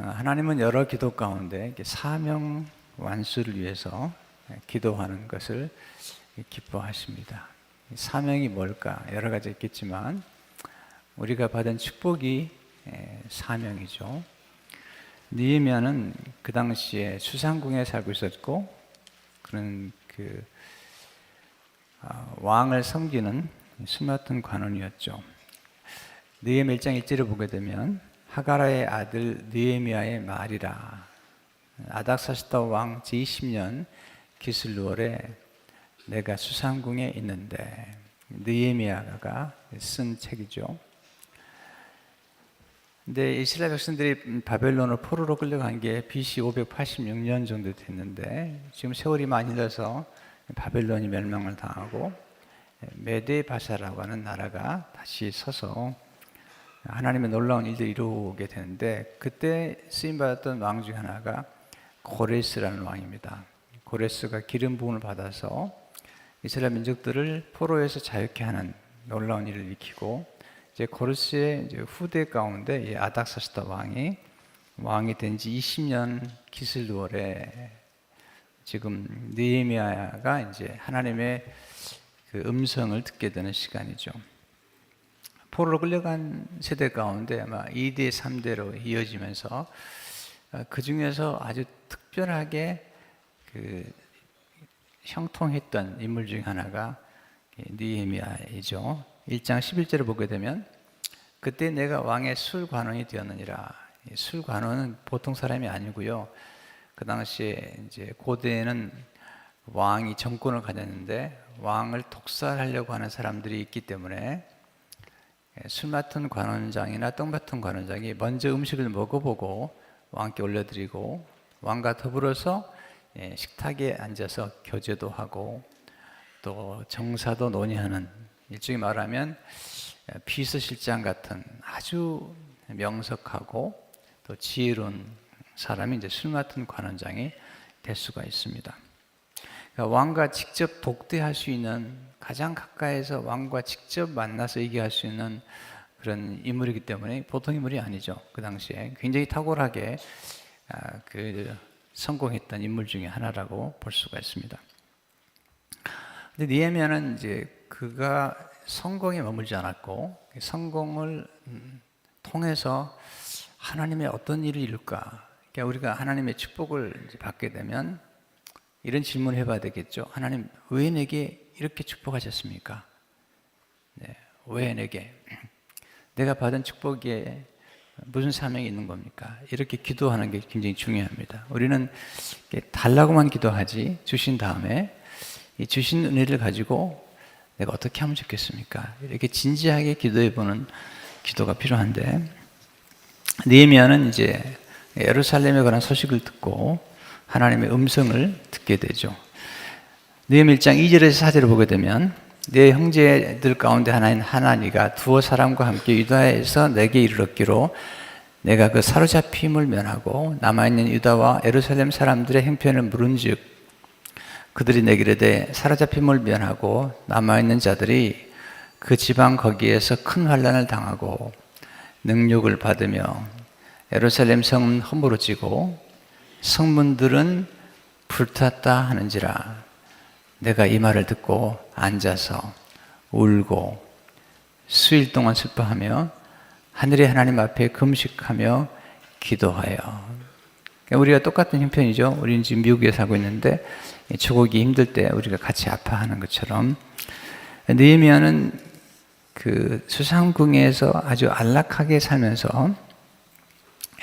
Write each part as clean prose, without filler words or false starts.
하나님은 여러 기도 가운데 사명 완수를 위해서 기도하는 것을 기뻐하십니다. 사명이 뭘까? 여러 가지 있겠지만 우리가 받은 축복이 사명이죠. 느헤미야는 그 당시에 수상궁에 살고 있었고, 그는 왕을 섬기는 숨맡은 관원이었죠. 느헤미야 1장 1절을 보게 되면 하가라의 아들 느헤미야의 말이라. 아닥사스다 왕 제20년 기슬루월에 내가 수상궁에 있는데, 느헤미야가 쓴 책이죠. 근데 이스라엘 백성들이 바벨론으로 포로로 끌려간 게 BC 586년 정도 됐는데, 지금 세월이 많이 흘러서 바벨론이 멸망을 당하고 메데바사라고 하는 나라가 다시 서서 하나님의 놀라운 일들을 이루게 되는데, 그때 쓰임받았던 왕 중 하나가 고레스라는 왕입니다. 고레스가 기름 부음을 받아서 이스라엘 민족들을 포로에서 자유케 하는 놀라운 일을 일으키고, 이제 고레스의 이제 후대 가운데 아닥사스다 왕이 된 지 20년 기슬루월에 지금 느헤미야가 이제 하나님의 그 음성을 듣게 되는 시간이죠. 포로로 끌려간 세대 가운데 아마 2대, 3대로 이어지면서 그 중에서 아주 특별하게 형통했던 인물 중 하나가 느헤미야이죠. 1장 11절을 보게 되면 그때 내가 왕의 술관원이 되었느니라. 술관원은 보통 사람이 아니고요. 그 당시에 이제 고대에는 왕이 정권을 가졌는데 왕을 독살하려고 하는 사람들이 있기 때문에 술 맡은 관원장이나 떡 맡은 관원장이 먼저 음식을 먹어보고 왕께 올려드리고, 왕과 더불어서 식탁에 앉아서 교제도 하고 또 정사도 논의하는, 일종의 말하면 비서실장 같은 아주 명석하고 또 지혜로운 사람이 이제 술 맡은 관원장이 될 수가 있습니다. 그러니까 왕과 직접 독대할 수 있는, 가장 가까이서 왕과 직접 만나서 얘기할 수 있는 그런 인물이기 때문에 보통 인물이 아니죠. 그 당시에 굉장히 탁월하게 성공했던 인물 중에 하나라고 볼 수가 있습니다. 근데 느헤미야는 이제 그가 성공에 머물지 않았고, 성공을 통해서 하나님의 어떤 일을 이룰까? 그러니까 우리가 하나님의 축복을 받게 되면 이런 질문을 해봐야 되겠죠. 하나님, 왜 내게 이렇게 축복하셨습니까? 네, 왜 내게? 내가 받은 축복에 무슨 사명이 있는 겁니까? 이렇게 기도하는 게 굉장히 중요합니다. 우리는 달라고만 기도하지, 주신 다음에 이 주신 은혜를 가지고 내가 어떻게 하면 좋겠습니까? 이렇게 진지하게 기도해보는 기도가 필요한데, 느헤미야는 이제 예루살렘에 관한 소식을 듣고 하나님의 음성을 듣게 되죠. 느헤미야 1장 2절에서 4절을 보게 되면 내 형제들 가운데 하나인 하나니가 두어 사람과 함께 유다에서 내게 이르렀기로 내가 그 사로잡힘을 면하고 남아있는 유다와 예루살렘 사람들의 형편을 물은즉 그들이 내게 이르되 사로잡힘을 면하고 남아있는 자들이 그 지방 거기에서 큰 환난을 당하고 능욕을 받으며 예루살렘 성은 허물어지고 성문들은 불탔다 하는지라. 내가 이 말을 듣고 앉아서 울고 수일 동안 슬퍼하며 하늘의 하나님 앞에 금식하며 기도하여. 그러니까 우리가 똑같은 형편이죠. 우리는 지금 미국에 살고 있는데 조국이 힘들 때 우리가 같이 아파하는 것처럼, 느헤미야는 그 수상궁에서 아주 안락하게 살면서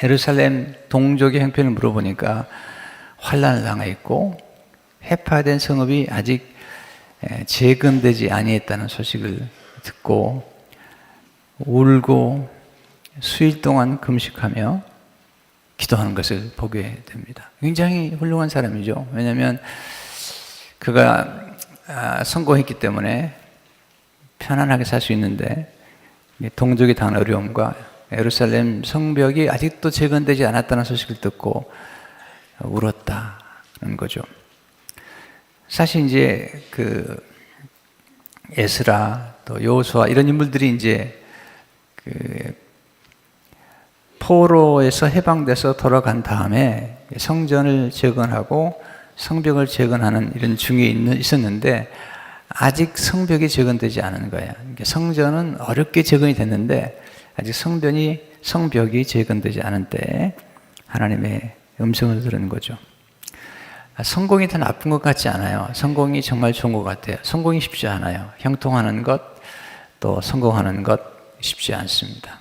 예루살렘 동족의 형편을 물어보니까 환난을 당했고 해파된 성읍이 아직 재건되지 아니했다는 소식을 듣고 울고 수일 동안 금식하며 기도하는 것을 보게 됩니다. 굉장히 훌륭한 사람이죠. 왜냐하면 그가 성공했기 때문에 편안하게 살 수 있는데 동족이 당한 어려움과 예루살렘 성벽이 아직도 재건되지 않았다는 소식을 듣고 울었다는 거죠. 사실 이제 그 에스라 또 여호수아 이런 인물들이 이제 포로에서 해방돼서 돌아간 다음에 성전을 재건하고 성벽을 재건하는 이런 중에 있었는데 아직 성벽이 재건되지 않은 거예요. 그러니까 성전은 어렵게 재건이 됐는데 아직 성벽이 재건되지 않은 때에 하나님의 음성을 들은 거죠. 성공이 더 나쁜 것 같지 않아요. 성공이 정말 좋은 것 같아요. 성공이 쉽지 않아요. 형통하는 것, 또 성공하는 것 쉽지 않습니다.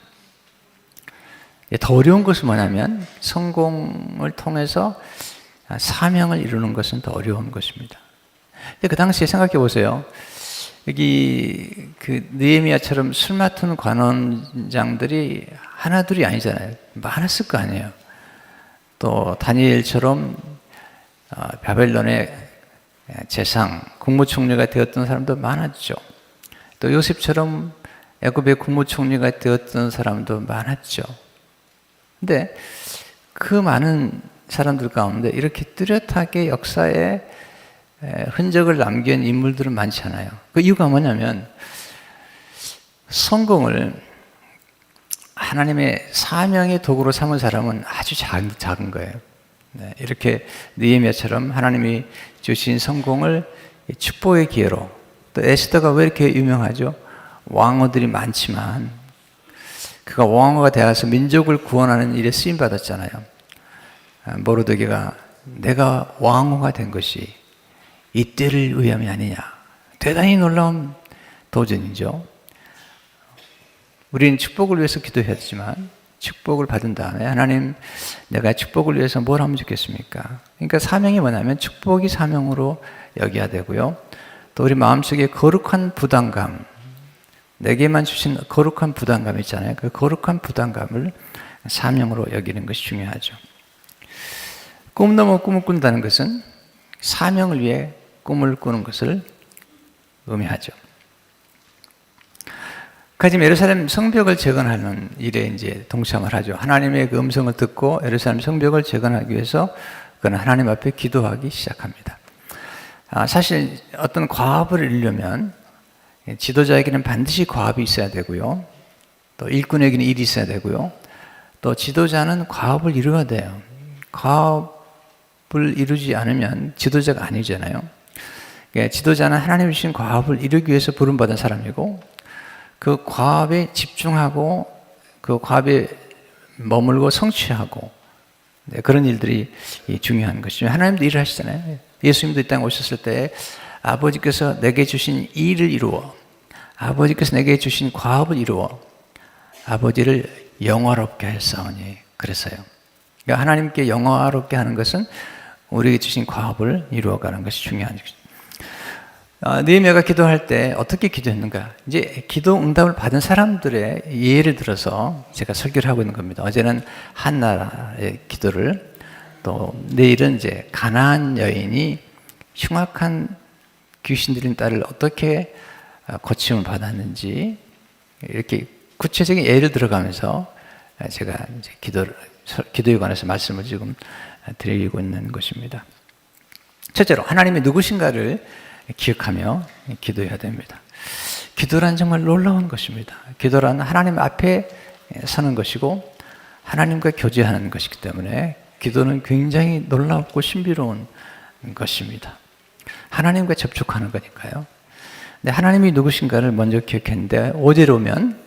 더 어려운 것은 뭐냐면 성공을 통해서 사명을 이루는 것은 더 어려운 것입니다. 근데 그 당시에 생각해 보세요. 여기 그 느헤미야처럼 술 맡은 관원장들이 하나둘이 아니잖아요. 많았을 거 아니에요. 또 다니엘처럼 바벨론의 재상, 국무총리가 되었던 사람도 많았죠. 또 요셉처럼 애굽의 국무총리가 되었던 사람도 많았죠. 근데 그 많은 사람들 가운데 이렇게 뚜렷하게 역사에 흔적을 남긴 인물들은 많지 않아요. 그 이유가 뭐냐면 성공을 하나님의 사명의 도구로 삼은 사람은 아주 작은 거예요. 이렇게 느헤미야처럼 하나님이 주신 성공을 축복의 기회로, 또 에스더가 왜 이렇게 유명하죠? 왕후들이 많지만 그가 왕후가 되어서 민족을 구원하는 일에 쓰임 받았잖아요. 모르드게가 내가 왕후가 된 것이 이 때를 위함이 아니냐. 대단히 놀라운 도전이죠. 우리는 축복을 위해서 기도했지만 축복을 받은 다음에 하나님, 내가 축복을 위해서 뭘 하면 좋겠습니까? 그러니까 사명이 뭐냐면 축복이 사명으로 여겨야 되고요. 또 우리 마음속에 거룩한 부담감, 내게만 주신 거룩한 부담감 있잖아요. 그 거룩한 부담감을 사명으로 여기는 것이 중요하죠. 꿈 넘어 꿈을 꾼다는 것은 사명을 위해 꿈을 꾸는 것을 의미하죠. 지금 예루살렘 성벽을 재건하는 일에 이제 동참을 하죠. 하나님의 그 음성을 듣고 예루살렘 성벽을 재건하기 위해서 그는 하나님 앞에 기도하기 시작합니다. 사실 어떤 과업을 이루려면 지도자에게는 반드시 과업이 있어야 되고요. 또 일꾼에게는 일이 있어야 되고요. 또 지도자는 과업을 이루어야 돼요. 과업을 이루지 않으면 지도자가 아니잖아요. 지도자는 하나님이 주신 과업을 이루기 위해서 부름받은 사람이고 그 과업에 집중하고 그 과업에 머물고 성취하고 그런 일들이 중요한 것이죠. 하나님도 일을 하시잖아요. 예수님도 이 땅에 오셨을 때 아버지께서 내게 주신 일을 이루어, 아버지께서 내게 주신 과업을 이루어 아버지를 영화롭게 하였사오니 그랬어요. 그러니까 하나님께 영화롭게 하는 것은 우리에게 주신 과업을 이루어가는 것이 중요한 것이죠. 느헤미야가 기도할 때 어떻게 기도했는가? 이제 기도 응답을 받은 사람들의 예를 들어서 제가 설교를 하고 있는 겁니다. 어제는 한나라의 기도를, 또 내일은 이제 가나안 여인이 흉악한 귀신 들린 딸을 어떻게 고침을 받았는지 이렇게 구체적인 예를 들어가면서 제가 이제 기도에 관해서 말씀을 지금 드리고 있는 것입니다. 첫째로 하나님이 누구신가를 기억하며 기도해야 됩니다. 기도란 정말 놀라운 것입니다. 기도란 하나님 앞에 서는 것이고 하나님과 교제하는 것이기 때문에 기도는 굉장히 놀랍고 신비로운 것입니다. 하나님과 접촉하는 거니까요. 근데 하나님이 누구신가를 먼저 기억했는데 5절에 오면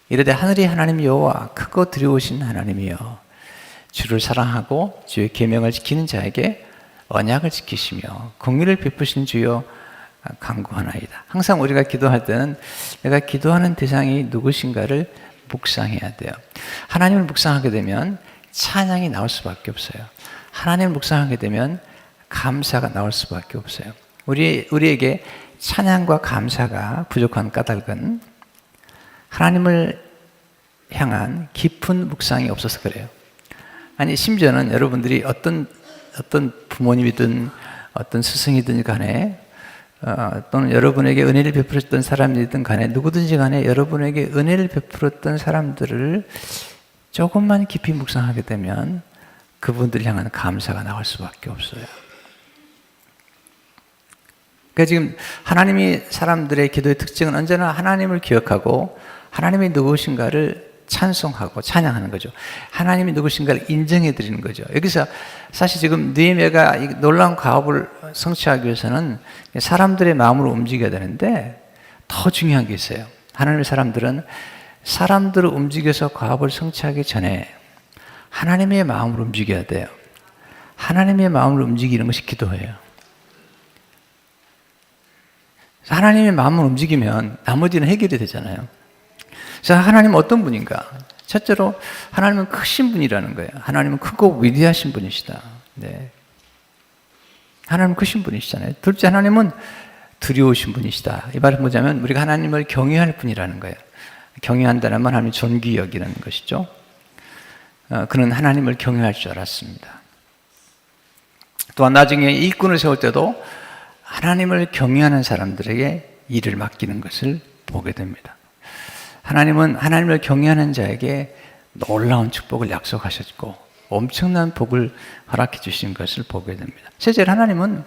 이르되 하늘의 하나님 여호와 크고 두려우신 하나님이여 주를 사랑하고 주의 계명을 지키는 자에게 언약을 지키시며 공의를 베푸신 주여 간구하나이다. 항상 우리가 기도할 때는 내가 기도하는 대상이 누구신가를 묵상해야 돼요. 하나님을 묵상하게 되면 찬양이 나올 수밖에 없어요. 하나님을 묵상하게 되면 감사가 나올 수밖에 없어요. 우리에게 찬양과 감사가 부족한 까닭은 하나님을 향한 깊은 묵상이 없어서 그래요. 아니 심지어는 여러분들이 어떤 부모님이든 어떤 스승이든 간에 또는 여러분에게 은혜를 베풀었던 사람이든 간에 누구든지 간에 여러분에게 은혜를 베풀었던 사람들을 조금만 깊이 묵상하게 되면 그분들을 향한 감사가 나올 수밖에 없어요. 그러니까 지금 하나님이 사람들의 기도의 특징은 언제나 하나님을 기억하고 하나님이 누구신가를 찬송하고 찬양하는 거죠. 하나님이 누구신가를 인정해 드리는 거죠. 여기서 사실 지금 느헤미야가 이 놀라운 가업을 성취하기 위해서는 사람들의 마음으로 움직여야 되는데 더 중요한 게 있어요. 하나님의 사람들은 사람들을 움직여서 가업을 성취하기 전에 하나님의 마음으로 움직여야 돼요. 하나님의 마음을 움직이는 것이 기도예요. 하나님의 마음을 움직이면 나머지는 해결이 되잖아요. 그래서 하나님은 어떤 분인가? 첫째로 하나님은 크신 분이라는 거예요. 하나님은 크고 위대하신 분이시다. 네. 하나님은 크신 분이시잖아요. 둘째, 하나님은 두려우신 분이시다. 이 말을 보자면 우리가 하나님을 경외할 분이라는 거예요. 경외한다는 말 하나님이 존귀히 여기는 것이죠. 그는 하나님을 경외할 줄 알았습니다. 또한 나중에 일꾼을 세울 때도 하나님을 경외하는 사람들에게 일을 맡기는 것을 보게 됩니다. 하나님은 하나님을 경외하는 자에게 놀라운 축복을 약속하셨고 엄청난 복을 허락해 주신 것을 보게 됩니다. 실제로 하나님은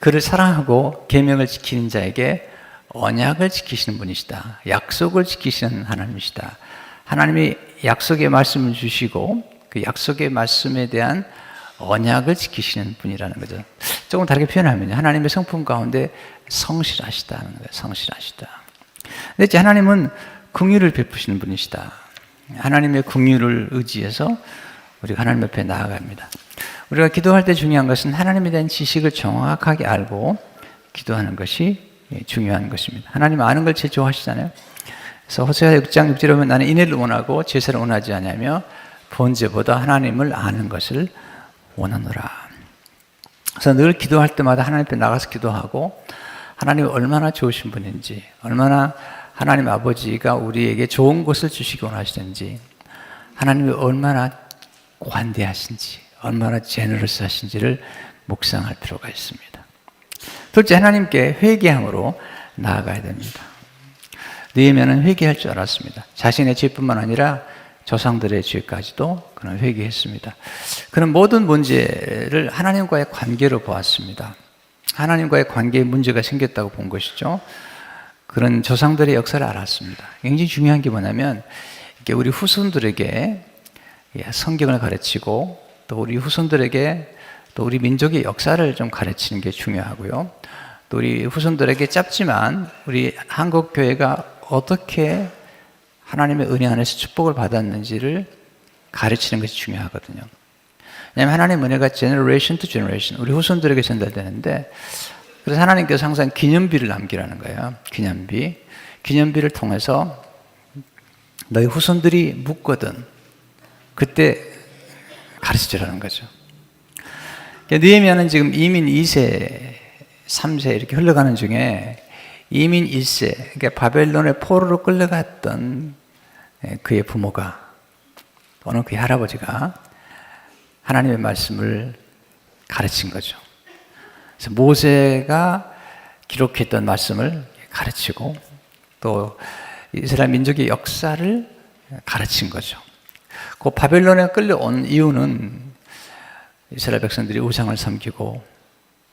그를 사랑하고 계명을 지키는 자에게 언약을 지키시는 분이시다. 약속을 지키시는 하나님이시다. 하나님이 약속의 말씀을 주시고 그 약속의 말씀에 대한 언약을 지키시는 분이라는 거죠. 조금 다르게 표현하면 하나님의 성품 가운데 성실하시다는 거예요. 성실하시다. 넷째, 하나님은 긍휼을 베푸시는 분이시다. 하나님의 긍휼을 의지해서 우리가 하나님 옆에 나아갑니다. 우리가 기도할 때 중요한 것은 하나님에 대한 지식을 정확하게 알고 기도하는 것이 중요한 것입니다. 하나님 아는 걸 제일 좋아하시잖아요. 그래서 호세아 6장 6절에 보면 나는 인애를 원하고 제사를 원하지 않으며 번제보다 하나님을 아는 것을 원하노라. 그래서 늘 기도할 때마다 하나님 앞에 나가서 기도하고 하나님이 얼마나 좋으신 분인지, 얼마나 하나님 아버지가 우리에게 좋은 것을 주시기 원하시는지, 하나님이 얼마나 관대하신지, 얼마나 제너러스 하신지를 묵상할 필요가 있습니다. 둘째, 하나님께 회개함으로 나아가야 됩니다. 느헤미야는 회개할 줄 알았습니다. 자신의 죄뿐만 아니라 조상들의 죄까지도 그는 회개했습니다. 그는 모든 문제를 하나님과의 관계로 보았습니다. 하나님과의 관계에 문제가 생겼다고 본 것이죠. 그런 조상들의 역사를 알았습니다. 굉장히 중요한 게 뭐냐면 우리 후손들에게 성경을 가르치고 또 우리 후손들에게 또 우리 민족의 역사를 좀 가르치는 게 중요하고요. 또 우리 후손들에게 짧지만 우리 한국 교회가 어떻게 하나님의 은혜 안에서 축복을 받았는지를 가르치는 것이 중요하거든요. 왜냐하면 하나님의 은혜가 generation to generation 우리 후손들에게 전달되는데, 그래서 하나님께서 항상 기념비를 남기라는 거예요. 기념비를 통해서 너희 후손들이 묻거든 그때 가르치라는 거죠. 느헤미야는 지금 이민 2세, 3세 이렇게 흘러가는 중에 이민 1세, 그러니까 바벨론의 포로로 끌려갔던 그의 부모가 또는 그의 할아버지가 하나님의 말씀을 가르친 거죠. 그래서 모세가 기록했던 말씀을 가르치고 또 이스라엘 민족의 역사를 가르친 거죠. 그 바벨론에 끌려온 이유는 이스라엘 백성들이 우상을 섬기고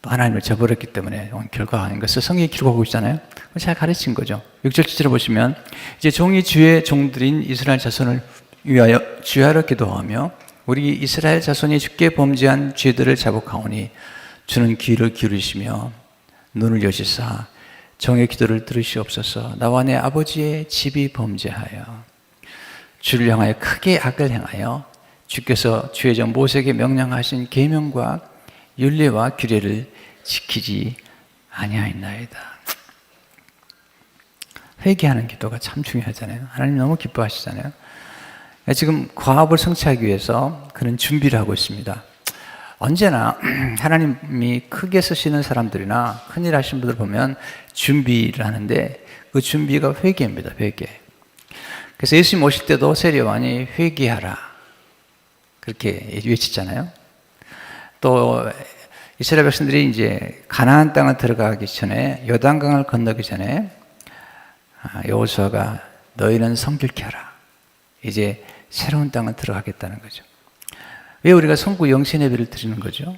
또 하나님을 저버렸기 때문에 온 결과가 아닌 것을 성경이 기록하고 있잖아요. 잘 가르친 거죠. 6절 7절을 보시면 이제 종이 주의 종들인 이스라엘 자손을 위하여 주야로 기도하며 우리 이스라엘 자손이 주께 범죄한 죄들을 자복하오니 주는 귀를 기울이시며 눈을 여시사 종의 기도를 들으시옵소서. 나와 내 아버지의 집이 범죄하여 주를 향하여 크게 악을 행하여 주께서 주의 종 모세에게 명령하신 계명과 율례와 규례를 지키지 아니하였나이다. 회개하는 기도가 참 중요하잖아요. 하나님 너무 기뻐하시잖아요. 지금 과업을 성취하기 위해서 그는 준비를 하고 있습니다. 언제나 하나님이 크게 쓰시는 사람들이나 큰일 하신 분들 보면 준비를 하는데 그 준비가 회개입니다. 회개. 그래서 예수님 오실 때도 세례요한이 회개하라 그렇게 외치잖아요. 또 이스라엘 백성들이 이제 가나안 땅을 들어가기 전에 요단강을 건너기 전에 여호수아가 너희는 성결케 하라. 이제 새로운 땅을 들어가겠다는 거죠. 왜 우리가 성구 영신 예배를 드리는 거죠?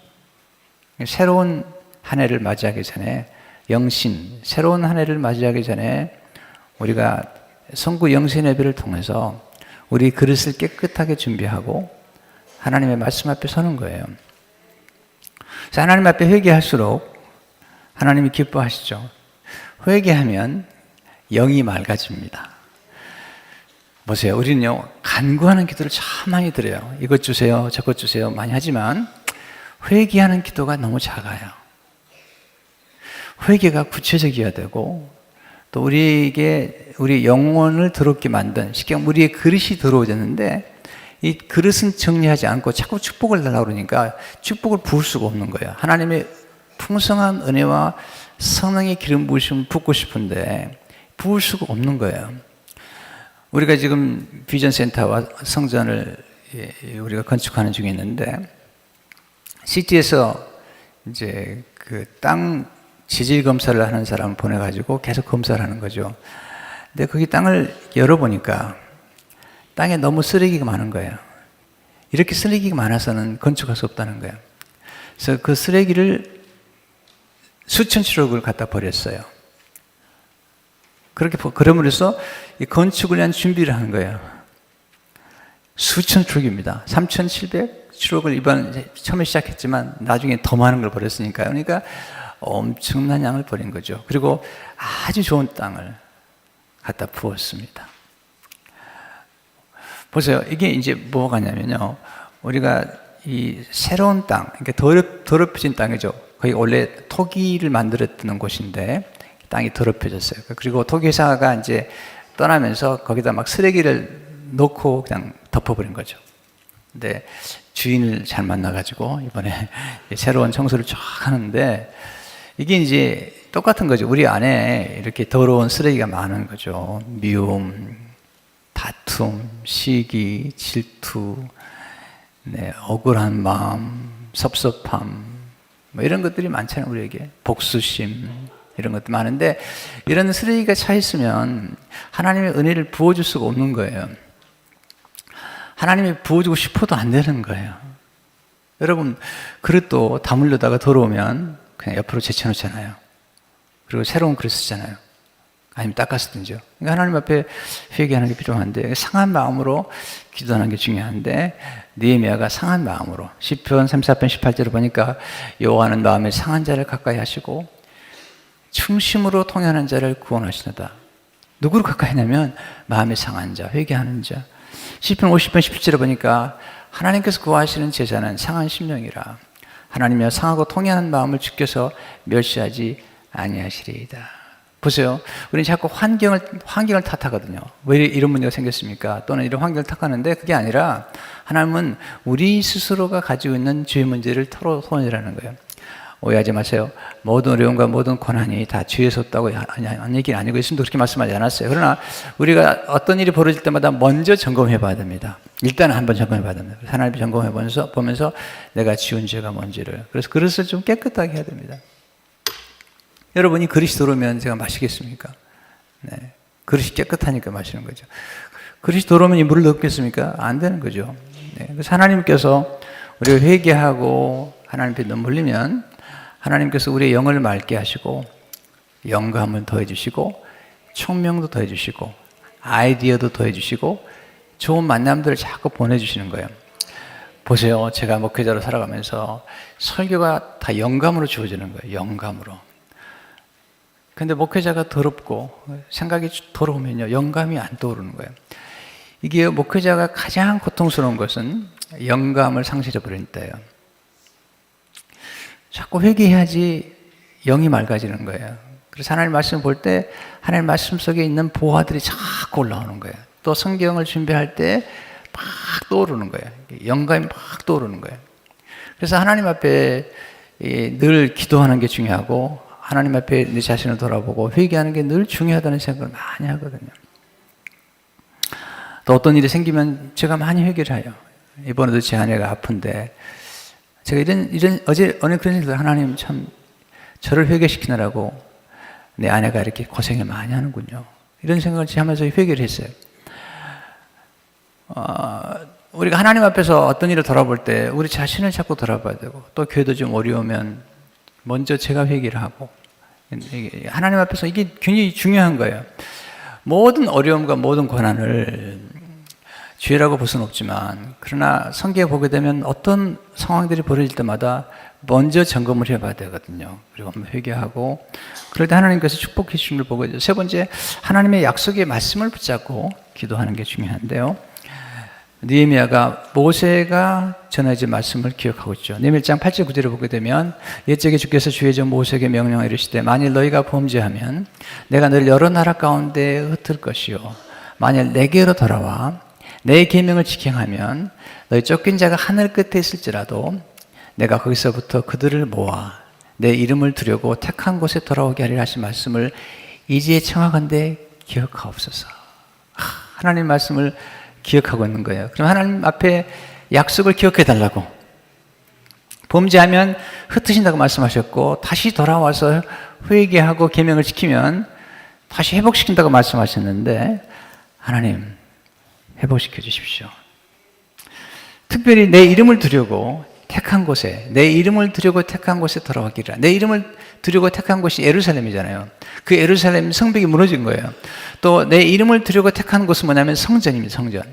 새로운 한 해를 맞이하기 전에 영신, 새로운 한 해를 맞이하기 전에 우리가 성구 영신 예배를 통해서 우리 그릇을 깨끗하게 준비하고 하나님의 말씀 앞에 서는 거예요. 그래서 하나님 앞에 회개할수록 하나님이 기뻐하시죠. 회개하면 영이 맑아집니다. 보세요. 우리는요, 간구하는 기도를 참 많이 드려요. 이것 주세요, 저것 주세요 많이 하지만 회개하는 기도가 너무 작아요. 회개가 구체적이어야 되고 또 우리에게 우리 영혼을 더럽게 만든 식경 우리의 그릇이 더러워졌는데 이 그릇은 정리하지 않고 자꾸 축복을 달라고 그러니까 축복을 부을 수가 없는 거예요. 하나님의 풍성한 은혜와 성령의 기름 부으심을 붓고 싶은데 부을 수가 없는 거예요. 우리가 지금 비전센터와 성전을 우리가 건축하는 중에 있는데 시티에서 이제 그 땅 지질 검사를 하는 사람을 보내가지고 계속 검사를 하는 거죠. 근데 거기 땅을 열어보니까 땅에 너무 쓰레기가 많은 거예요. 이렇게 쓰레기가 많아서는 건축할 수 없다는 거예요. 그래서 그 쓰레기를 수천 킬로를 갖다 버렸어요. 그럼으로써 이 건축을 위한 준비를 하는 거예요. 수천 트럭입니다. 3,700트럭을 이번 처음에 시작했지만 나중에 더 많은 걸 버렸으니까요. 그러니까 엄청난 양을 버린 거죠. 그리고 아주 좋은 땅을 갖다 부었습니다. 보세요. 이게 이제 뭐가 있냐면요. 우리가 이 새로운 땅, 그러니까 더럽혀진 땅이죠. 거기 원래 토기를 만들었던 곳인데 땅이 더럽혀졌어요. 그리고 토기회사가 이제 떠나면서 거기다 막 쓰레기를 놓고 그냥 덮어버린 거죠. 근데 주인을 잘 만나가지고 이번에 새로운 청소를 쫙 하는데 이게 이제 똑같은 거죠. 우리 안에 이렇게 더러운 쓰레기가 많은 거죠. 미움, 다툼, 시기, 질투, 네, 억울한 마음, 섭섭함, 뭐 이런 것들이 많잖아요. 우리에게 복수심 이런 것도 많은데 이런 쓰레기가 차 있으면 하나님의 은혜를 부어줄 수가 없는 거예요. 하나님이 부어주고 싶어도 안 되는 거예요. 여러분 그릇도 다물려다가 더러우면 그냥 옆으로 제쳐놓잖아요. 그리고 새로운 그릇 쓰잖아요. 아니면 닦아쓰든지요. 그러니까 하나님 앞에 회개하는 게 필요한데 상한 마음으로 기도하는 게 중요한데 느헤미야가 상한 마음으로 시편 34편 18절을 보니까 여호와는 마음에 상한 자를 가까이 하시고 충심으로 통연한 자를 구원하시노다. 누구를 가까이 하냐면 마음에 상한 자, 회개하는 자. 시편 50편 17절을 보니까 하나님께서 구하시는 제자는 상한 심령이라 하나님이여 상하고 통연한 마음을 주께서 멸시하지 아니하시리이다. 보세요. 우리는 자꾸 환경을 탓하거든요. 왜 이런 문제가 생겼습니까? 또는 이런 환경을 탓하는데 그게 아니라 하나님은 우리 스스로가 가지고 있는 죄 문제를 털어내라는 거예요. 오해하지 마세요. 모든 어려움과 모든 고난이 다 죄에서 왔다고 한 얘기는 아니고 예수님도 그렇게 말씀하지 않았어요. 그러나 우리가 어떤 일이 벌어질 때마다 먼저 점검해 봐야 됩니다. 일단은 한번 점검해 봐야 됩니다. 하나님 점검해 보면서 내가 지은 죄가 뭔지를. 그래서 그릇을 좀 깨끗하게 해야 됩니다. 여러분이 그릇이 더러우면 제가 마시겠습니까? 네. 그릇이 깨끗하니까 마시는 거죠. 그릇이 더러우면 이 물을 넣겠습니까? 안 되는 거죠. 네. 그래서 하나님께서 우리가 회개하고 하나님 앞에 눈물 흘리면 하나님께서 우리의 영을 맑게 하시고 영감을 더해 주시고 총명도 더해 주시고 아이디어도 더해 주시고 좋은 만남들을 자꾸 보내주시는 거예요. 보세요. 제가 목회자로 살아가면서 설교가 다 영감으로 주어지는 거예요. 영감으로. 근데 목회자가 더럽고 생각이 더러우면요 영감이 안 떠오르는 거예요. 이게 목회자가 가장 고통스러운 것은 영감을 상실해 버릴 때예요. 자꾸 회개해야지 영이 맑아지는 거예요. 그래서 하나님 말씀을 볼 때 하나님 말씀 속에 있는 보화들이 자꾸 올라오는 거예요. 또 성경을 준비할 때 막 떠오르는 거예요. 영감이 막 떠오르는 거예요. 그래서 하나님 앞에 늘 기도하는 게 중요하고 하나님 앞에 내 자신을 돌아보고 회개하는 게 늘 중요하다는 생각을 많이 하거든요. 또 어떤 일이 생기면 제가 많이 회개를 해요. 이번에도 제 아내가 아픈데 제가 어제 그런 일들 하나님 참 저를 회개시키느라고 내 아내가 이렇게 고생을 많이 하는군요. 이런 생각을 하면서 회개를 했어요. 우리가 하나님 앞에서 어떤 일을 돌아볼 때 우리 자신을 자꾸 돌아봐야 되고 또 교회도 좀 어려우면 먼저 제가 회개를 하고 하나님 앞에서 이게 굉장히 중요한 거예요. 모든 어려움과 모든 고난을 죄라고 볼 수는 없지만, 그러나 성경에 보게 되면 어떤 상황들이 벌어질 때마다 먼저 점검을 해봐야 되거든요. 그리고 한번 회개하고, 그럴 때 하나님께서 축복해 주신 걸 보고, 세 번째, 하나님의 약속의 말씀을 붙잡고 기도하는 게 중요한데요. 느헤미야가 모세가 전해진 말씀을 기억하고 있죠. 느헤미야 1장 8절 9절을 보게 되면, 옛적에 주께서 주의 종 모세에게 명령하여 이르시되 만일 너희가 범죄하면 내가 너를 여러 나라 가운데 흩을 것이요 만일 내게로 돌아와 내 계명을 지켜하면 너희 쫓긴 자가 하늘 끝에 있을지라도 내가 거기서부터 그들을 모아 내 이름을 두려고 택한 곳에 돌아오게 하리라 하신 말씀을 이제 청하건대 기억하옵소서. 하나님 말씀을 기억하고 있는 거예요. 그럼 하나님 앞에 약속을 기억해 달라고. 범죄하면 흩으신다고 말씀하셨고, 다시 돌아와서 회개하고 계명을 지키면 다시 회복시킨다고 말씀하셨는데, 하나님 회복시켜 주십시오. 특별히 내 이름을 두려고 택한 곳에, 내 이름을 두려고 택한 곳에 돌아가기라. 내 이름을 두려고 택한 곳이 예루살렘이잖아요. 그 예루살렘 성벽이 무너진 거예요. 또 내 이름을 두려고 택한 곳은 뭐냐면 성전입니다. 성전.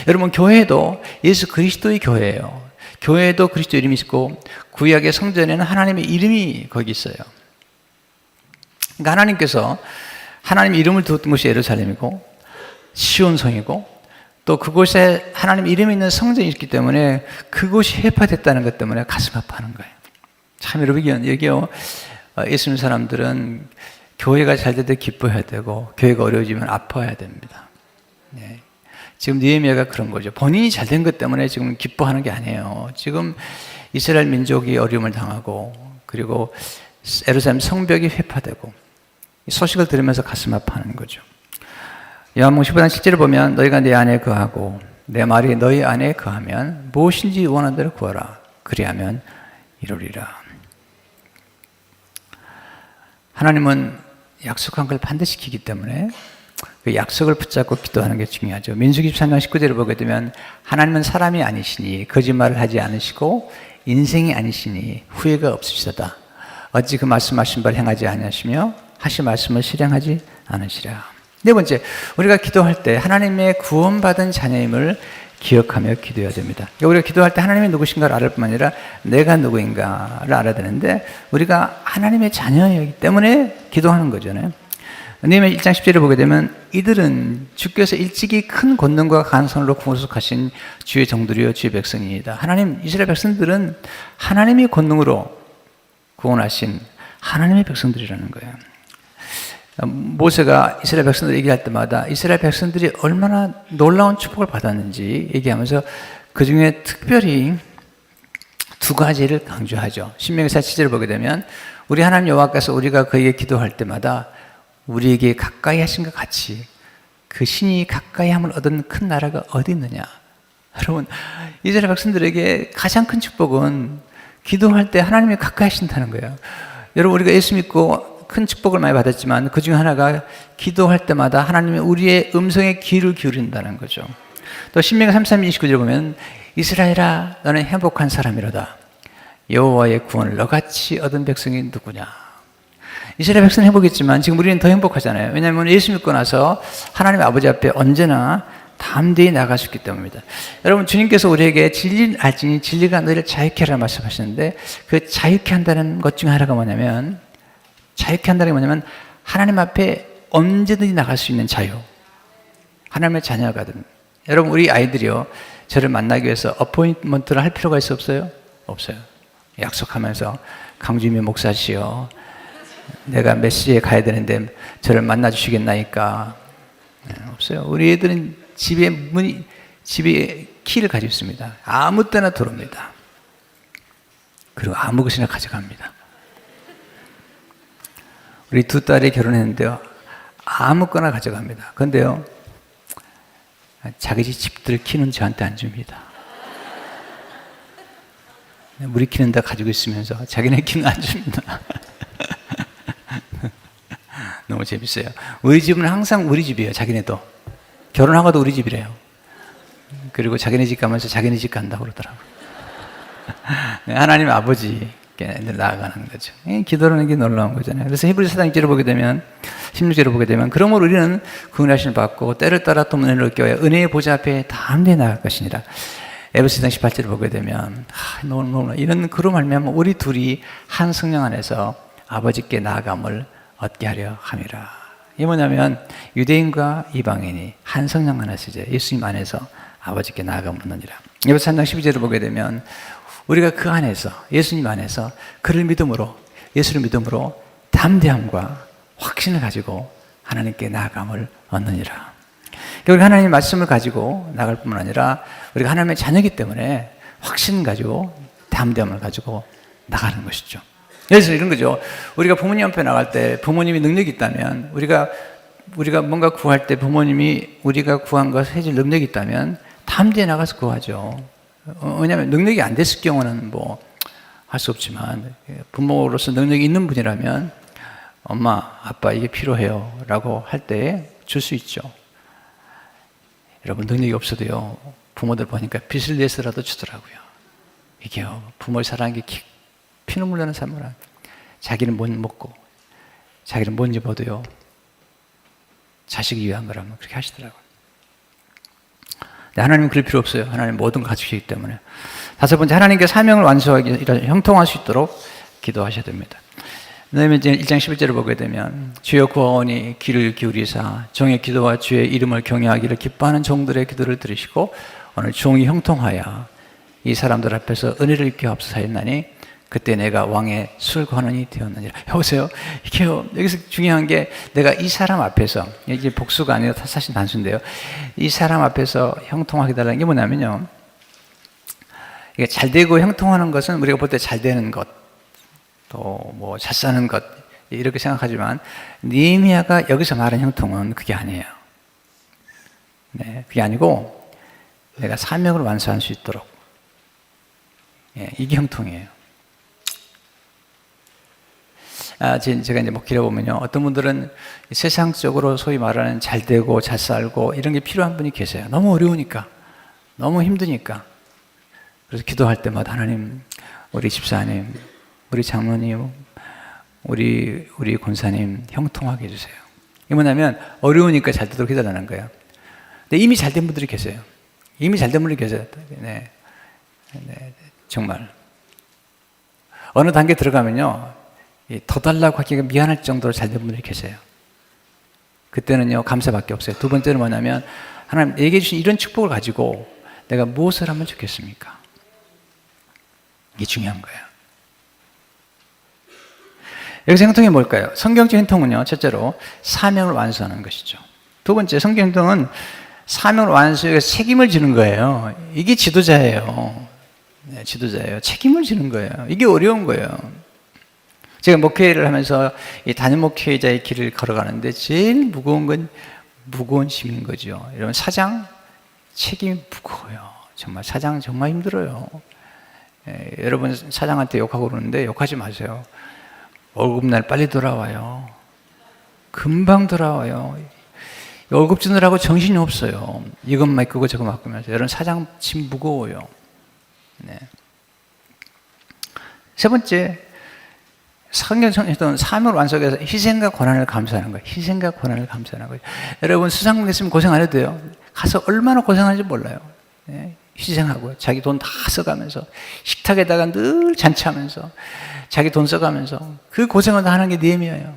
여러분, 교회도 예수 그리스도의 교회예요. 교회도 그리스도 이름이 있고, 구약의 성전에는 하나님의 이름이 거기 있어요. 그러니까 하나님께서 하나님의 이름을 두었던 곳이 예루살렘이고 시온성이고, 또 그곳에 하나님 이름이 있는 성전이 있기 때문에 그곳이 회파됐다는 것 때문에 가슴 아파하는 거예요. 참 여러분, 여기요, 예수 믿는 사람들은 교회가 잘 될 때 기뻐해야 되고 교회가 어려워지면 아파해야 됩니다. 네. 지금 느헤미야가 그런 거죠. 본인이 잘 된 것 때문에 지금 기뻐하는 게 아니에요. 지금 이스라엘 민족이 어려움을 당하고, 그리고 예루살렘 성벽이 회파되고, 이 소식을 들으면서 가슴 아파하는 거죠. 요한복음 15장 7절을 보면 너희가 내 안에 거하고 내 말이 너희 안에 거하면 무엇인지 원하는 대로 구하라. 그리하면 이루리라. 하나님은 약속한 걸 반드시 지키기 때문에 그 약속을 붙잡고 기도하는 게 중요하죠. 민수기 13장 19절을 보게 되면 하나님은 사람이 아니시니 거짓말을 하지 않으시고 인생이 아니시니 후회가 없으시다. 어찌 그 말씀하신 바를 행하지 아니하시며 하신 말씀을 실행하지 않으시라. 네 번째, 우리가 기도할 때 하나님의 구원받은 자녀임을 기억하며 기도해야 됩니다. 그러니까 우리가 기도할 때 하나님이 누구신가를 알을 뿐만 아니라 내가 누구인가를 알아야 되는데, 우리가 하나님의 자녀이기 때문에 기도하는 거잖아요. 느헤미야 1장 10절을 보게 되면 이들은 주께서 일찍이 큰 권능과 간선으로 구속하신 주의 종들이요 주의 백성이다. 하나님, 이스라엘 백성들은 하나님의 권능으로 구원하신 하나님의 백성들이라는 거예요. 모세가 이스라엘 백성들 얘기할 때마다 이스라엘 백성들이 얼마나 놀라운 축복을 받았는지 얘기하면서 그 중에 특별히 두 가지를 강조하죠. 신명기 4:7절을 보게 되면 우리 하나님 여호와께서 우리가 그에게 기도할 때마다 우리에게 가까이 하신 것 같이 그 신이 가까이 함을 얻은 큰 나라가 어디 있느냐. 여러분, 이스라엘 백성들에게 가장 큰 축복은 기도할 때 하나님이 가까이 하신다는 거예요. 여러분, 우리가 예수 믿고 큰 축복을 많이 받았지만 그 중에 하나가 기도할 때마다 하나님이 우리의 음성에 귀를 기울인다는 거죠. 또 신명기 33:29절 보면 이스라엘아 너는 행복한 사람이로다. 여호와의 구원을 너같이 얻은 백성이 누구냐. 이스라엘 백성은 행복했지만 지금 우리는 더 행복하잖아요. 왜냐하면 예수 믿고 나서 하나님 아버지 앞에 언제나 담대히 나갈 수 있기 때문입니다. 여러분, 주님께서 우리에게 진리를 알지니 진리가 너희를 자유케 하라 말씀하시는데, 그 자유케 한다는 것 중에 하나가 뭐냐면, 자유케 한다는 게 뭐냐면 하나님 앞에 언제든지 나갈 수 있는 자유. 하나님의 자녀거든. 여러분, 우리 아이들이요, 저를 만나기 위해서 어포인트먼트를 할 필요가 있어 없어요? 없어요. 약속하면서 강주미 목사시여, 내가 몇 시에 가야 되는데 저를 만나 주시겠나이까? 없어요. 우리 애들은 집에 키를 가지고 있습니다. 아무 때나 들어옵니다. 그리고 아무 것이나 가져갑니다. 우리 두 딸이 결혼했는데요, 아무거나 가져갑니다. 그런데요, 자기 집들 키는 저한테 안 줍니다. 우리 키는 다 가지고 있으면서 자기네 키는 안 줍니다. 너무 재밌어요. 우리 집은 항상 우리 집이에요. 자기네도 결혼하고도 우리 집이래요. 그리고 자기네 집 가면서 자기네 집 간다고 그러더라고요. 하나님 아버지 나아가는 거죠. 기도라는 게 놀라운 거잖아요. 그래서 히브리서 4장 1절을 보게 되면, 16절을 보게 되면, 그러므로 우리는 그 은혜하심을 받고 때를 따라 또 은혜를 얻게 하여 은혜의 보좌 앞에 담대히 나아갈 것이니라. 에베소 2장 18절을 보게 되면 너무 이런 그로 말미암아 우리 둘이 한 성령 안에서 아버지께 나아감을 얻게 하려 함이라. 이게 뭐냐면 유대인과 이방인이 한 성령 안에서 이제 예수님 안에서 아버지께 나아감을 얻느니라. 에베소 3장 12절을 보게 되면 우리가 그 안에서 예수님 안에서 그를 믿음으로 예수를 믿음으로 담대함과 확신을 가지고 하나님께 나아감을 얻느니라. 우리가 하나님의 말씀을 가지고 나갈 뿐만 아니라 우리가 하나님의 자녀이기 때문에 확신 가지고 담대함을 가지고 나가는 것이죠. 그래서 이런 거죠. 우리가 부모님 앞에 나갈 때 부모님이 능력이 있다면 우리가 뭔가 구할 때 부모님이 우리가 구한 것을 해줄 능력이 있다면 담대히 나가서 구하죠. 왜냐하면 능력이 안 됐을 경우는 뭐 할 수 없지만 부모로서 능력이 있는 분이라면 엄마, 아빠 이게 필요해요 라고 할 때 줄 수 있죠. 여러분 능력이 없어도요 부모들 보니까 빚을 내서라도 주더라고요. 이게요 부모를 사랑하는 게 피눈물 나는 삶을 자기는 못 먹고 자기는 못 입어도요 자식이 위한 거라면 그렇게 하시더라고요. 하나님은 그럴 필요 없어요. 하나님 모든 가지시기 때문에. 다섯 번째, 하나님께 사명을 완수하기 형통할 수 있도록 기도하셔야 됩니다. 그다음에 이제 1장 11절을 보게 되면 주여 구하오니 귀를 기울이사 종의 기도와 주의 이름을 경외하기를 기뻐하는 종들의 기도를 들으시고 오늘 종이 형통하여 이 사람들 앞에서 은혜를 입게 하옵소서하였나니 그때 내가 왕의 술관원이 되었느니라. 여보세요. 이게요. 여기서 중요한 게 내가 이 사람 앞에서 이게 복수가 아니라 사실 단수인데요. 이 사람 앞에서 형통하게 달라는 게 뭐냐면요. 이게 잘 되고 형통하는 것은 우리가 볼 때 잘 되는 것, 또 뭐 잘 사는 것 이렇게 생각하지만 느헤미야가 여기서 말하는 형통은 그게 아니에요. 네, 그게 아니고 내가 사명을 완수할 수 있도록 이게 형통이에요. 제가 이제 목회를 보면요. 어떤 분들은 세상적으로 소위 말하는 잘 되고 잘 살고 이런 게 필요한 분이 계세요. 너무 어려우니까, 너무 힘드니까. 그래서 기도할 때마다 하나님, 우리 집사님, 우리 장로님, 우리 권사님 형통하게 해주세요. 이게 뭐냐면 어려우니까 잘 되도록 해달라는 거예요. 근데 이미 잘 된 분들이 계세요. 이미 잘 된 분들이 계세요. 네, 정말. 어느 단계 들어가면요. 더 달라고 하기가 미안할 정도로 잘 된 분들이 계세요. 그때는요 감사밖에 없어요. 두 번째는 뭐냐면 하나님 얘기해 주신 이런 축복을 가지고 내가 무엇을 하면 좋겠습니까? 이게 중요한 거예요. 여기서 형통이 뭘까요? 성경적 형통은요 첫째로 사명을 완수하는 것이죠. 두 번째 성경 형통은 사명을 완수해서 책임을 지는 거예요. 이게 지도자예요. 네, 지도자예요. 책임을 지는 거예요. 이게 어려운 거예요. 제가 목회를 하면서 이 단임 목회자의 길을 걸어가는데 제일 무거운 건 무거운 짐인 거죠. 여러분 사장 책임이 무거워요. 정말 사장 정말 힘들어요. 여러분 사장한테 욕하고 그러는데 욕하지 마세요. 월급날 빨리 돌아와요. 금방 돌아와요. 월급 주느라고 정신이 없어요. 이것 맡기고 저것 맡기면서. 여러분 사장 짐 무거워요. 네. 세 번째 성경에서는 사명을 완수해서 희생과 고난을 감수하는 거예요. 희생과 고난을 감수하는 거예요. 여러분 수상공 있으면 고생 안 해도 돼요. 가서 얼마나 고생하는지 몰라요. 네. 희생하고 자기 돈 다 써가면서 식탁에다가 늘 잔치하면서 자기 돈 써가면서 그 고생을 다 하는 게 느헤미야예요.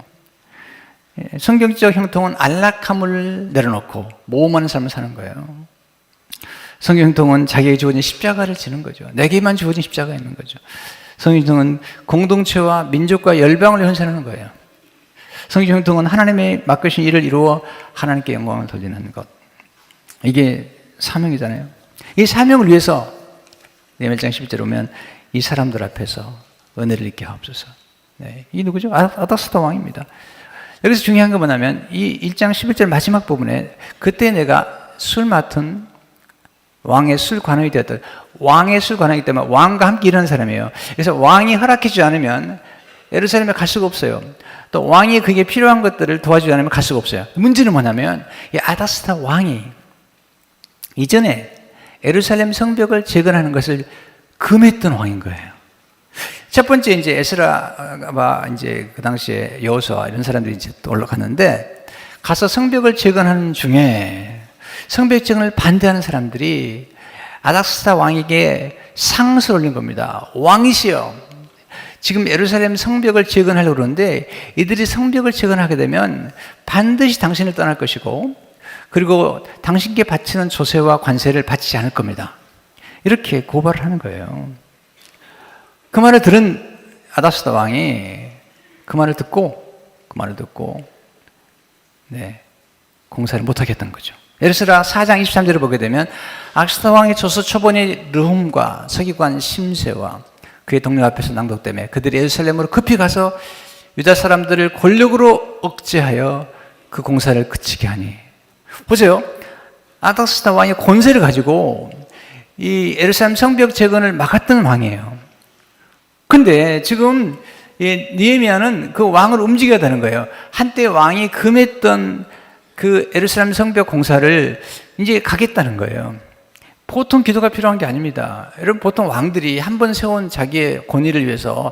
성경적 형통은 안락함을 내려놓고 모험하는 삶을 사는 거예요. 성경 형통은 자기에게 주어진 십자가를 지는 거죠. 내게만 주어진 십자가가 있는 거죠. 성경형통은 공동체와 민족과 열방을 현상하는 거예요. 성경형통은 하나님의 맡기신 일을 이루어 하나님께 영광을 돌리는 것. 이게 사명이잖아요. 이 사명을 위해서 느헤미야 1장 11절에 보면 이 사람들 앞에서 은혜를 입게 하옵소서. 네, 이 누구죠? 아닥스다 왕입니다. 여기서 중요한 건 뭐냐면 이 1장 11절 마지막 부분에 그때 내가 술 맡은 왕의 술 관원이 되었다. 왕의 술 관원이기 때문에 왕과 함께 일하는 사람이에요. 그래서 왕이 허락해주지 않으면 예루살렘에 갈 수가 없어요. 또 왕이 그게 필요한 것들을 도와주지 않으면 갈 수가 없어요. 문제는 뭐냐면 이 아닥스다 왕이 이전에 예루살렘 성벽을 재건하는 것을 금했던 왕인 거예요. 첫 번째 이제 에스라와 이제 그 당시에 여호수아 이런 사람들이 이제 또 올라갔는데 가서 성벽을 재건하는 중에 성벽 재건을 반대하는 사람들이 아닥사스다 왕에게 상소를 올린 겁니다. 왕이시여, 지금 예루살렘 성벽을 재건하려고 그러는데 이들이 성벽을 재건하게 되면 반드시 당신을 떠날 것이고 그리고 당신께 바치는 조세와 관세를 바치지 않을 겁니다. 이렇게 고발을 하는 거예요. 그 말을 들은 아닥사스다 왕이 그 말을 듣고 공사를 못하게 했던 거죠. 에스라 4장 23절을 보게 되면 아닥사스다 왕의 조서 초본이 르훔과 서기관 심세와 그의 동료 앞에서 낭독되며 그들이 예루살렘으로 급히 가서 유다 사람들을 권력으로 억제하여 그 공사를 그치게 하니. 보세요. 아닥사스다 왕이 권세를 가지고 이 예루살렘 성벽 재건을 막았던 왕이에요. 근데 지금 느헤미야는 그 왕을 움직여야 되는 거예요. 한때 왕이 금했던 그 예루살렘 성벽 공사를 이제 가겠다는 거예요. 보통 기도가 필요한 게 아닙니다. 여러분, 보통 왕들이 한 번 세운 자기의 권위를 위해서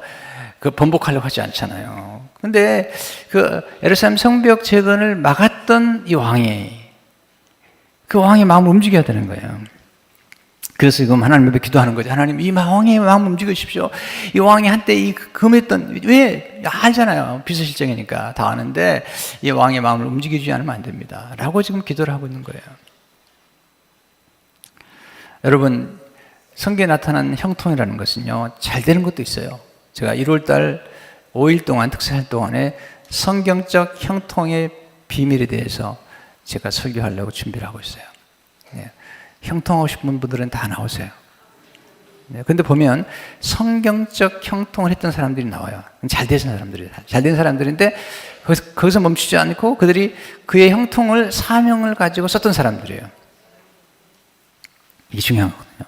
그 번복하려고 하지 않잖아요. 근데 그 예루살렘 성벽 재건을 막았던 이 왕이, 그 왕의 마음을 움직여야 되는 거예요. 그래서 지금 하나님 앞에 기도하는 거죠. 하나님, 이 왕의 마음을 움직여 주십시오. 이 왕이 한때 이 금했던, 왜? 알잖아요. 비서실정이니까 다 아는데 이 왕의 마음을 움직여 주지 않으면 안 됩니다. 라고 지금 기도를 하고 있는 거예요. 여러분, 성경에 나타난 형통이라는 것은요, 잘 되는 것도 있어요. 제가 1월달 5일 동안, 특사할 동안에 성경적 형통의 비밀에 대해서 제가 설교하려고 준비를 하고 있어요. 네. 형통하고 싶은 분들은 다 나오세요. 네. 근데 보면 성경적 형통을 했던 사람들이 나와요. 잘 된 사람들이에요. 잘 된 사람들인데 거기서 멈추지 않고 그들이 그의 형통을 사명을 가지고 썼던 사람들이에요. 이게 중요한 거거든요.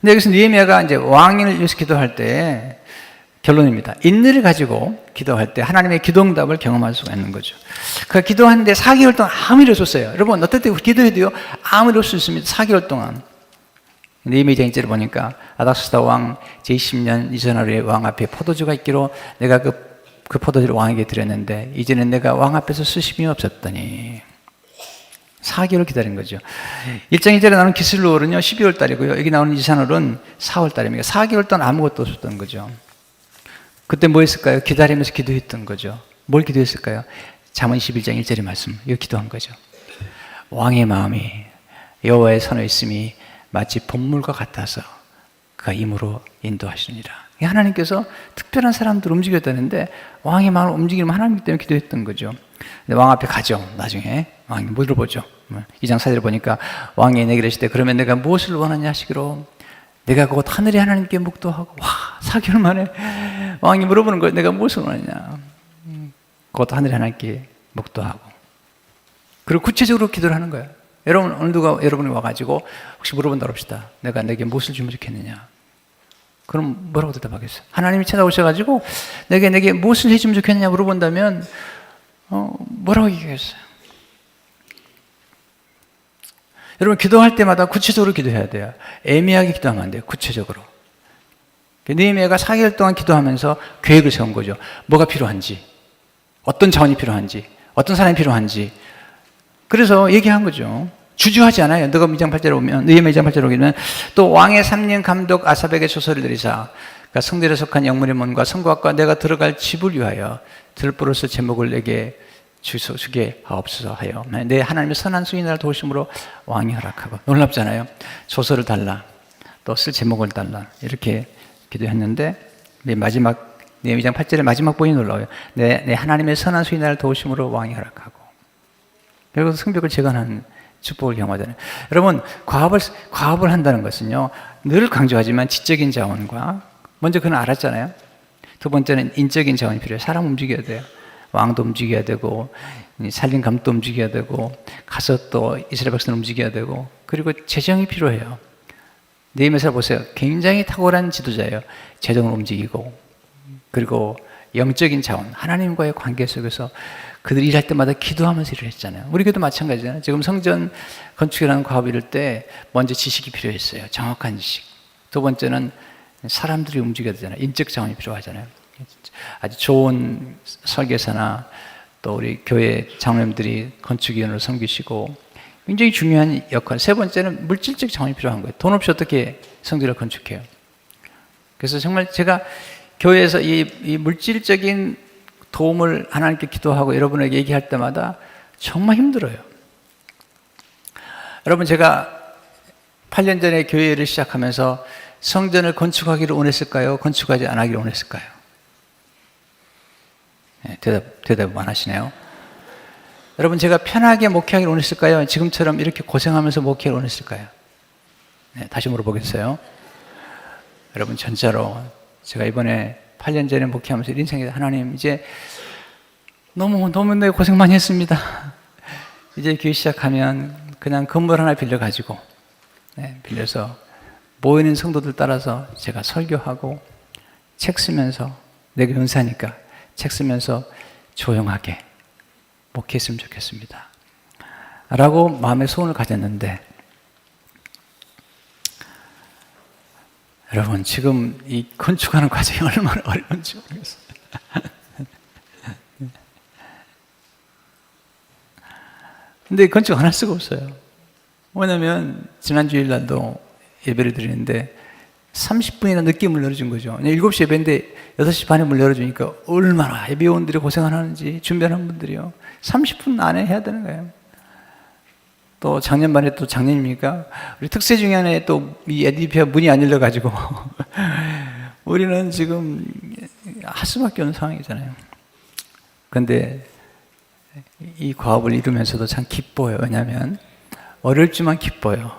근데 여기서 느헤미야가 이제 왕을 위해서 기도할 때 결론입니다. 인내를 가지고 기도할 때 하나님의 기도응답을 경험할 수가 있는 거죠. 그 기도하는데 4개월 동안 아무 일 없었어요. 여러분, 어떨 때 기도해도요, 아무 일 없을 수 있습니다. 4개월 동안. 느헤미야 2장을 보니까 아닥사스다 왕 제20년 이전하루에 왕 앞에 포도주가 있기로 내가 그 포도주를 왕에게 드렸는데 이제는 내가 왕 앞에서 수심이 없었더니 4개월 기다린 거죠. 1장 2절에 나오는 기슬로월은요 12월 달이고요. 여기 나오는 이산월은 4월 달입니다. 4개월 동안 아무것도 없었던 거죠. 그때 뭐 했을까요? 기다리면서 기도했던 거죠. 뭘 기도했을까요? 잠언 11장 1절의 말씀, 이거 기도한 거죠. 왕의 마음이 여호와의 손에 있음이 마치 봄물과 같아서 그가 임으로 인도하시느니라. 하나님께서 특별한 사람들을 움직여야 되는데 왕의 마음을 움직이면 하나님 때문에 기도했던 거죠. 왕 앞에 가죠. 나중에 왕이 물어보죠. 2장 4절을 보니까 왕이 내게 이르시되 그러면 내가 무엇을 원하냐 하시기로 내가 곧 하늘의 하나님께 묵도하고. 와, 4개월 만에 왕이 물어보는 거예요. 내가 무엇을 원하냐. 곧 하늘의 하나님께 묵도하고. 그리고 구체적으로 기도를 하는 거예요. 여러분, 어느 누가 여러분이 와가지고 혹시 물어본다 합시다. 내가 내게 무엇을 주면 좋겠느냐. 그럼 뭐라고 대답하겠어요? 하나님이 찾아오셔가지고 내게 무엇을 해주면 좋겠느냐 물어본다면 뭐라고 얘기하겠어요? 여러분, 기도할 때마다 구체적으로 기도해야 돼요. 애매하게 기도하면 안 돼요. 구체적으로. 느헤미야가 4개월 동안 기도하면서 계획을 세운 거죠. 뭐가 필요한지, 어떤 자원이 필요한지, 어떤 사람이 필요한지. 그래서 얘기한 거죠. 주저하지 않아요. 너가 2장 8절에 오면, 느헤미야 2장 8절에 오면 또 왕의 3년 감독 아삽에게 조서를 내리사 그러니까 성전에 속한 영문의 문과 성곽과 내가 들어갈 집을 위하여 들보로서 제목을 내게 주게 하옵소서 하여 내 하나님의 선한 수인을 도우심으로 왕이 허락하고. 놀랍잖아요. 조서를 달라, 또 쓸 제목을 달라, 이렇게 기도했는데 마지막 느헤미야 2장 8절의 마지막 부분이 놀라워요. 내 하나님의 선한 수인을 도우심으로 왕이 허락하고. 그리고 성벽을 재건하는 축복을 경험하잖아요. 여러분, 과업을 한다는 것은요 늘 강조하지만 지적인 자원과 먼저 그건 알았잖아요. 두 번째는 인적인 자원이 필요해요. 사람 움직여야 돼요. 왕도 움직여야 되고 살림 감도 움직여야 되고 가서 또 이스라엘 백성을 움직여야 되고 그리고 재정이 필요해요. 느헤미야를 보세요. 굉장히 탁월한 지도자예요. 재정을 움직이고 그리고 영적인 자원, 하나님과의 관계 속에서 그들이 일할 때마다 기도하면서 일을 했잖아요. 우리 교도 마찬가지잖아요. 지금 성전 건축이라는 과업을 이룰 때 먼저 지식이 필요했어요. 정확한 지식. 두 번째는 사람들이 움직여야 되잖아요. 인적 자원이 필요하잖아요. 아주 좋은 설계사나 또 우리 교회 장로님들이 건축위원으로 섬기시고 굉장히 중요한 역할. 세 번째는 물질적 자원이 필요한 거예요. 돈 없이 어떻게 성전을 건축해요? 그래서 정말 제가 교회에서 이 물질적인 도움을 하나님께 기도하고 여러분에게 얘기할 때마다 정말 힘들어요. 여러분, 제가 8년 전에 교회를 시작하면서 성전을 건축하기를 원했을까요? 건축하지 안 하기를 원했을까요? 네, 대답 안 하시네요. 여러분, 제가 편하게 목회하기를 원했을까요? 지금처럼 이렇게 고생하면서 목회를 원했을까요? 네, 다시 물어보겠어요. 여러분, 전자로 제가 이번에 8년 전에 목회하면서 이런 생각이 하나님, 이제 너무 내 고생 많이 했습니다. 이제 교회 시작하면 그냥 건물 하나 빌려가지고 빌려서 모이는 성도들 따라서 제가 설교하고 책 쓰면서, 내가 연사니까 책 쓰면서 조용하게 목회했으면 좋겠습니다 라고 마음의 소원을 가졌는데, 여러분, 지금 이 건축하는 과정이 얼마나 어려운지 모르겠어요. 근데 건축 안 할 수가 없어요. 왜냐면 지난 주일날도 예배를 드리는데 30분이나 늦게 문 열어준 거죠. 7시 예배인데 6시 반에 문 열어주니까 얼마나 예배원들이 고생하는지, 준비하는 분들이요. 30분 안에 해야 되는 거예요. 또 작년반에 또 작년이니까 우리 특세 중에 하나에 또 이 에디피아 문이 안 열려가지고 우리는 지금 할 수밖에 없는 상황이잖아요. 그런데 이 과업을 이루면서도 참 기뻐요. 왜냐하면 어렵지만 기뻐요.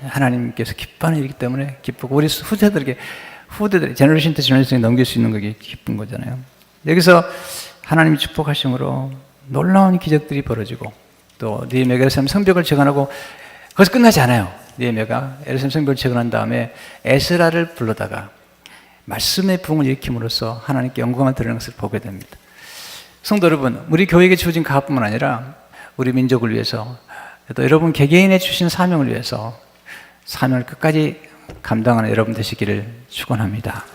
하나님께서 기뻐하는 일이기 때문에 기쁘고, 우리 후대들 제너레이션 때 제너레이션에 넘길 수 있는 게 기쁜 거잖아요. 여기서 하나님이 축복하심으로 놀라운 기적들이 벌어지고, 또 느헤미야가 예루살렘 성벽을 재건하고, 거기서 끝나지 않아요. 느헤미야가 예루살렘 성벽을 재건한 다음에 에스라를 불러다가 말씀의 부흥을 일으킴으로써 하나님께 영광을 드리는 것을 보게 됩니다. 성도 여러분, 우리 교회에게 주어진 가업뿐만 아니라 우리 민족을 위해서, 또 여러분 개개인에 주신 사명을 위해서 사명을 끝까지 감당하는 여러분 되시기를 축원합니다.